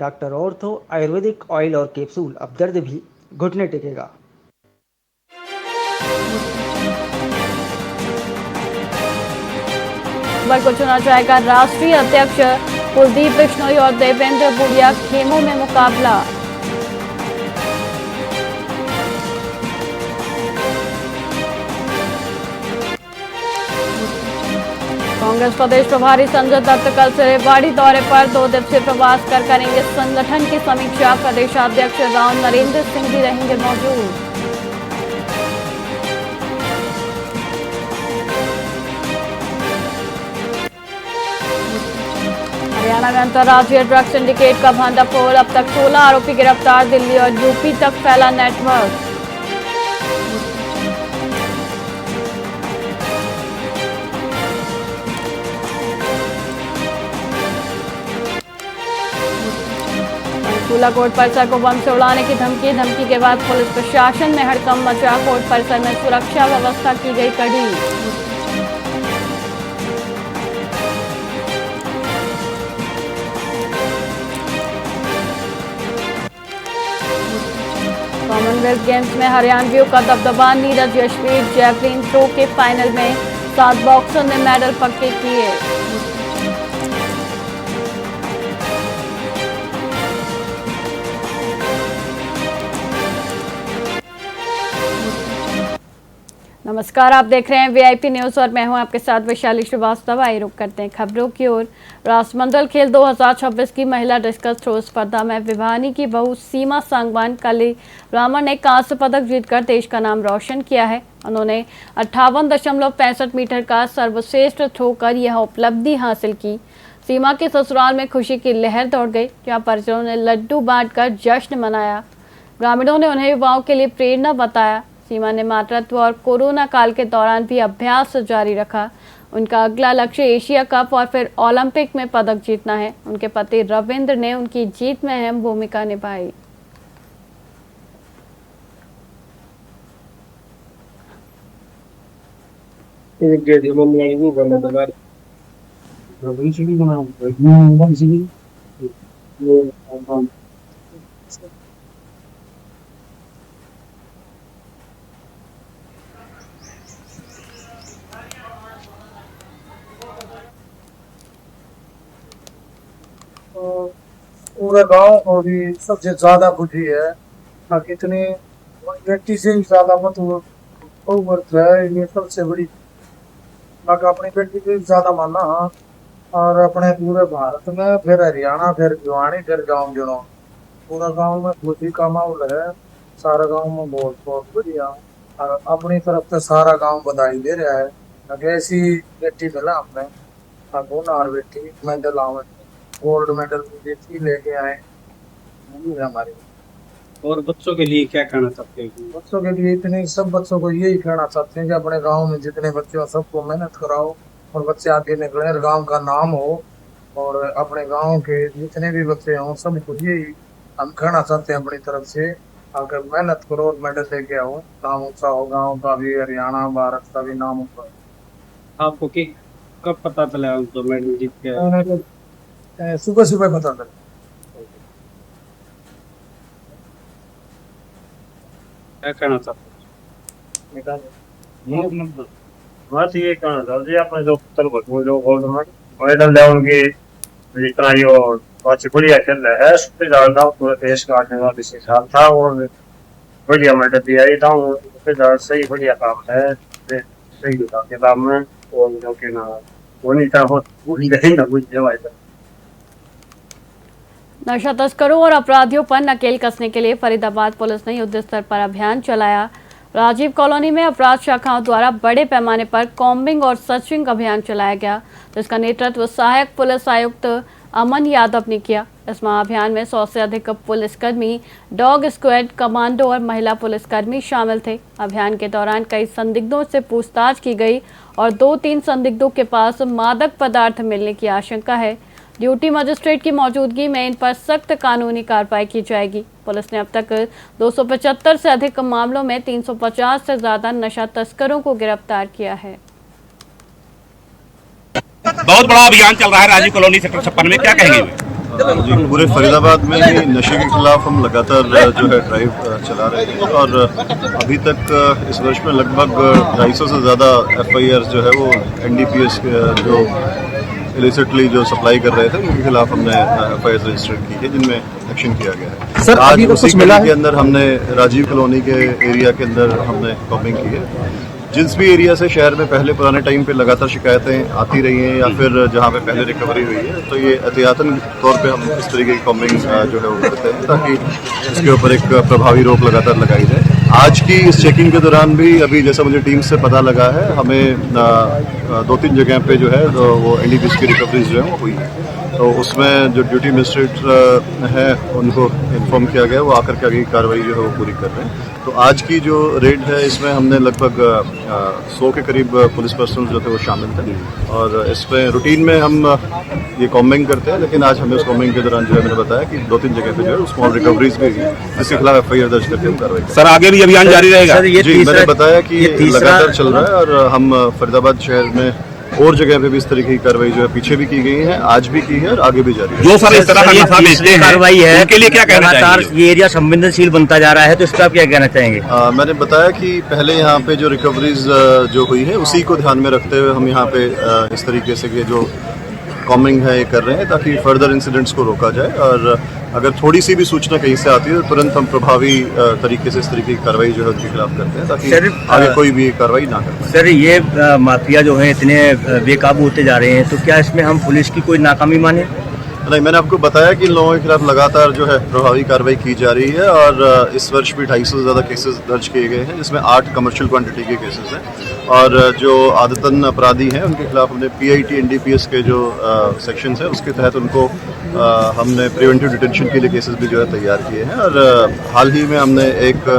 Doctor ortho Ayurvedic oil और capsule, अब दर्द भी घुटने टेकेगा। को चुना जाएगा राष्ट्रीय अध्यक्ष। कुलदीप बिश्नोई और देवेंद्र भूरिया खेमों में मुकाबला। कांग्रेस प्रदेश प्रभारी संजय दत्त कल से रेवाड़ी दौरे पर 2 दिवसीय प्रवास कर करेंगे संगठन की समीक्षा। प्रदेशाध्यक्ष राव नरेंद्र सिंह भी रहेंगे मौजूद। हरियाणा में अंतर्राज्यीय ड्रग्स सिंडिकेट का भंडाफोड़, अब तक 16 आरोपी गिरफ्तार। दिल्ली और यूपी तक फैला नेटवर्क। पंचकूला कोर्ट परिसर को बम से उड़ाने की धमकी के बाद पुलिस प्रशासन में हड़कंप मचा। कोर्ट परिसर में सुरक्षा व्यवस्था की गई कड़ी। कॉमनवेल्थ गेम्स में हरियाणवियों का दबदबा। नीरज यशवीर जैवलिन थ्रो के फाइनल में 7 बॉक्सर ने मेडल पक्के किए। नमस्कार, आप देख रहे हैं वीआईपी न्यूज और मैं हूं आपके साथ वैशाली श्रीवास्तव। आइए रुक करते हैं खबरों की ओर। राष्ट्रमंडल खेल 2026 की महिला डिस्कस थ्रो स्पर्धा में भिवानी की बहू सीमा सांगवान कली रामन ने कांस्य पदक जीतकर देश का नाम रोशन किया है। उन्होंने 58.65 मीटर का सर्वश्रेष्ठ थ्रो कर यह उपलब्धि हासिल की। सीमा के ससुराल में खुशी की लहर दौड़ गई, जहाँ परिजनों ने लड्डू बांटकर जश्न मनाया। ग्रामीणों ने उन्हें युवाओं के लिए प्रेरणा बताया। सीमा ने मातृत्व और कोरोना काल के दौरान भी अभ्यास जारी रखा। उनका अगला लक्ष्य एशिया कप और फिर ओलंपिक में पदक जीतना है। उनके पति रविंद्र ने उनकी जीत में अहम भूमिका निभाई। पूरा गांव को भी सबसे ज्यादा खुशी है। कितनी व्यक्ति से ज्यादा मतलब है, ये सबसे बड़ी अपनी बेटी से ज्यादा मानना। और अपने पूरे भारत में फिर हरियाणा, फिर भिवानी, फिर गाँव गिनो, पूरा गांव में खुशी का माहौल है। सारा गांव में बहुत बहुत बढ़िया। और अपनी तरफ से सारा गांव बधाई दे रहा है। ऐसी बेटी मिला हमने, और बेटी मेडल गोल्ड मेडल लेके आए हमारे। और बच्चों के लिए क्या कहना चाहते हैं? बच्चों के लिए इतने सब बच्चों को यही कहना चाहते हैं कि अपने गांव में जितने बच्चे हो सबको मेहनत कराओ और बच्चे आगे निकले, गांव का नाम हो। और अपने गांव के जितने भी बच्चे हों सबको यही हम कहना चाहते हैं अपनी तरफ से, अगर मेहनत करो और मेडल लेके आओ, नाम ऊंचा हो गाँव का भी, हरियाणा भारत का भी नाम ऊंचा। आपको कब पता चला उनको मेडल जीत के? सुबह सुबह पता चला। क्या कहना चाहते बस ये कहना चाहते अपने जो गोल्ड मेडल है उनकी जितना ये अच्छी बढ़िया खेल रहा है, सबसे ज्यादा पूरे देश का आने वाला साल था और बढ़िया मेडल दिया ही था। सही बढ़िया काम है, सही किताब में और जो कि ना वो नहीं था कुछ। नशा तस्करों और अपराधियों पर नकेल कसने के लिए फरीदाबाद पुलिस ने युद्ध स्तर पर अभियान चलाया। राजीव कॉलोनी में अपराध शाखाओं द्वारा बड़े पैमाने पर कॉम्बिंग और सर्चिंग अभियान चलाया गया, जिसका नेतृत्व सहायक पुलिस आयुक्त अमन यादव ने किया। इस महाअभियान में 100 से अधिक पुलिसकर्मी, डॉग स्क्वाड, कमांडो और महिला पुलिसकर्मी शामिल थे। अभियान के दौरान कई संदिग्धों से पूछताछ की गई और 2-3 संदिग्धों के पास मादक पदार्थ मिलने की आशंका है। ड्यूटी मजिस्ट्रेट की मौजूदगी में इन पर सख्त कानूनी कार्रवाई की जाएगी। पुलिस ने अब तक 275 से अधिक मामलों में 350 से ज्यादा नशा तस्करों को गिरफ्तार किया है। बहुत बड़ा अभियान चल रहा है राजीव कॉलोनी सेक्टर 56 में, क्या कहेंगे? जी, पूरे फरीदाबाद में ही नशे के खिलाफ हम लगातार जो है ड्राइव चला रहे हैं और अभी तक इस वर्ष में लगभग 250 से ज़्यादा FIR जो है वो NDPS के जो इलिसिटली जो सप्लाई कर रहे थे उनके खिलाफ हमने FIR रजिस्टर की है जिनमें एक्शन किया गया है। सर, आज अभी तो उसी कुछ मिला के अंदर हमने राजीव कॉलोनी के एरिया के अंदर हमने कॉम्बिंग की है। जिस भी एरिया से शहर में पहले पुराने टाइम पे लगातार शिकायतें आती रही हैं या फिर जहाँ पे पहले रिकवरी हुई है तो ये एहतियातन तौर पे हम इस तरीके की कॉम्बिंग जो है वो करते हैं ताकि इसके ऊपर एक प्रभावी रोक लगातार लगाई जाए। आज की इस चेकिंग के दौरान भी अभी जैसा मुझे टीम से पता लगा है हमें 2-3 जगह पे जो है तो वो NDPS की रिकवरीज जो है वो हुई है। तो उसमें जो ड्यूटी मजिस्ट्रेट हैं उनको इन्फॉर्म किया गया, वो आकर के आगे की कार्रवाई जो है वो पूरी कर रहे हैं। तो आज की जो रेड है इसमें हमने लगभग 100 के करीब पुलिस पर्सनल जो थे वो शामिल थे और इसमें रूटीन में हम ये कॉम्बिंग करते हैं, लेकिन आज हमें उस कॉम्बिंग के दौरान जो है मैंने बताया कि 2-3 जगह पे जो है स्मॉल रिकवरीज भी हुई जिसके खिलाफ FIR दर्ज करके हम कार्रवाई करें। सर, आगे भी अभियान जारी रहेगा? जी, मैंने बताया कि ये लगातार चल रहा है और हम फरीदाबाद शहर में और जगह पे भी इस तरीके की कार्रवाई जो है पीछे भी की गई है, आज भी की है और आगे भी जारी है। जो सर इस तरह का नशा बेचते हैं कार्रवाई है, उनके लिए क्या कहना चाहेंगे? ये एरिया संवेदनशील बनता जा रहा है तो इस पर आप क्या कहना चाहेंगे? मैंने बताया कि पहले यहाँ पे जो रिकवरीज जो हुई है उसी को ध्यान में रखते हुए हम यहाँ पे इस तरीके से ये जो कॉम्बिंग है ये कर रहे हैं ताकि फर्दर इंसिडेंट्स को रोका जाए और अगर थोड़ी सी भी सूचना कहीं से आती है तो तुरंत हम प्रभावी तरीके से इस तरीके की कार्रवाई जो है उनके खिलाफ करते हैं ताकि आगे कोई भी कार्रवाई ना कर पाए। सर, ये माफिया जो है इतने बेकाबू होते जा रहे हैं तो क्या इसमें हम पुलिस की कोई नाकामी माने? नहीं, मैंने आपको बताया कि इन लोगों के खिलाफ लगातार जो है प्रभावी कार्रवाई की जा रही है और इस वर्ष भी 250 से ज़्यादा केसेस दर्ज किए गए हैं जिसमें 8 कमर्शियल क्वांटिटी के केसेस हैं और जो आदतन अपराधी हैं उनके खिलाफ हमने PIT NDPS के जो सेक्शंस हैं उसके तहत उनको हमने प्रिवेंटिव डिटेंशन के लिए केसेस भी जो है तैयार किए हैं और हाल ही में हमने एक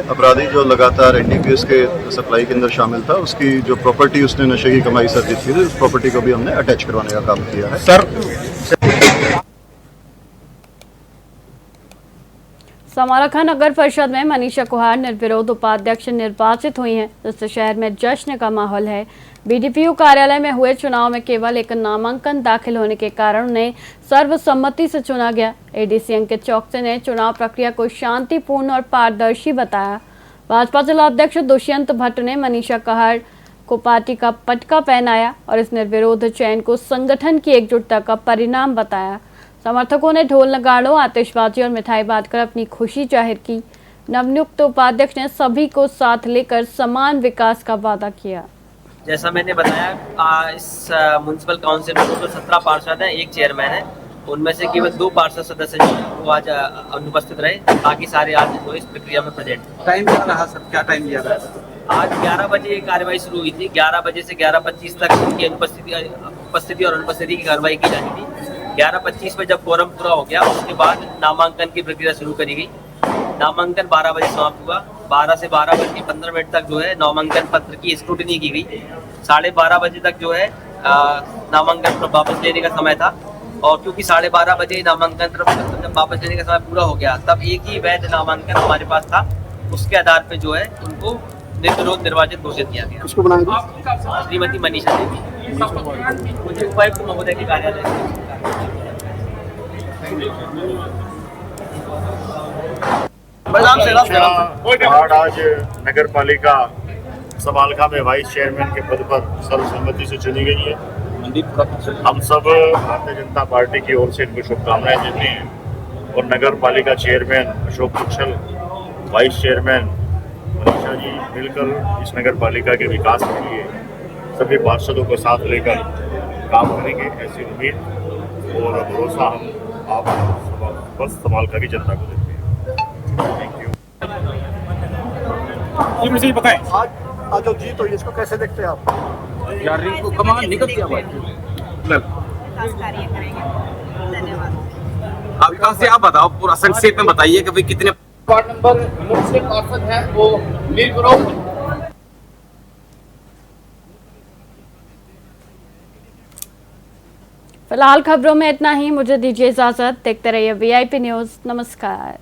अपराधी जो लगातार NDPS के सप्लाई के अंदर शामिल था उसकी जो प्रॉपर्टी उसने नशे की कमाई से अर्जित की थी उस प्रॉपर्टी को भी हमने अटैच करवाने का काम किया है। सर, समाराखा नगर परिषद में मनीषा कुहार निर्विरोध उपाध्यक्ष निर्वाचित हुई हैं, जिससे शहर में जश्न का माहौल है। BDPO कार्यालय में हुए चुनाव में केवल एक नामांकन दाखिल होने के कारण उन्हें सर्वसम्मति से चुना गया। ADC अंकित चौकसे ने चुनाव प्रक्रिया को शांतिपूर्ण और पारदर्शी बताया। भाजपा जिला अध्यक्ष दुष्यंत भट्ट ने मनीषा कुहार को पार्टी का पटका पहनाया और इस निर्विरोध चयन को संगठन की एकजुटता का परिणाम बताया। समर्थकों ने ढोल नगाड़ों, आतिशबाजी और मिठाई बांटकर अपनी खुशी जाहिर की। नवनियुक्त उपाध्यक्ष ने सभी को साथ लेकर समान विकास का वादा किया। जैसा मैंने बताया, इस म्युनिसिपल काउंसिल में तो 17 पार्षद हैं, एक चेयरमैन है। उनमें से केवल 2 पार्षद सदस्य जो हैं वो आज अनुपस्थित रहे, बाकी सारे आज जो इस प्रक्रिया में प्रेजेंट। टाइम क्या रहा सर? क्या टाइम दिया था? आज 11 बजे ये कार्रवाई शुरू हुई थी। 11 बजे से 11:25 तक उनकी उपस्थिति और अनुपस्थिति की कार्रवाई की जानी थी। 11:25 में जब फोरम पूरा हो गया उसके बाद नामांकन की प्रक्रिया शुरू करी गई। नामांकन 12 बजे समाप्त हुआ। 12 से 12:15 तक जो है नामांकन पत्र की स्क्रूटनी की गई। 12:30 बजे तक जो है नामांकन पत्र वापस लेने का समय था और क्योंकि 12:30 बजे नामांकन पत्र जब वापस लेने का समय पूरा हो गया तब एक ही वैध नामांकन हमारे पास था। उसके आधार पर जो है उनको निर्विरोध निर्वाचित घोषित किया गया। किसको बनाएंगे? श्रीमती मनीषा देवी, उपायुक्त महोदय के कार्यालय। आज नगर पालिका समालखा में वाइस चेयरमैन के पद पर सर्वसम्मति से चुनी गई है। हम सब भारतीय जनता पार्टी की ओर से इनको शुभकामनाएं देते हैं और नगर पालिका चेयरमैन अशोक कुशल, वाइस चेयरमैन मनीषा जी मिलकर इस नगर पालिका के विकास के लिए सभी पार्षदों को साथ लेकर काम करेंगे, ऐसी उम्मीद और भरोसा हम आप बस समालखा की जनता को देते हैं। Thank you. बताएं, आज जो जीत हुई इसको कैसे देखते हैं आप? यार इनको कमान निकल गया भाई। कार्य करेंगे। धन्यवाद। आप कहाँ से, आप बताओ पूरा संक्षेप में बताइए कि भाई कितने वार्ड नंबर 9 से पार्षद हैं वो निर्विरोध। फिलहाल खबरों में इतना ही। मुझे दीजिए इजाजत। देखते रहिए VIP न्यूज़। नमस्कार।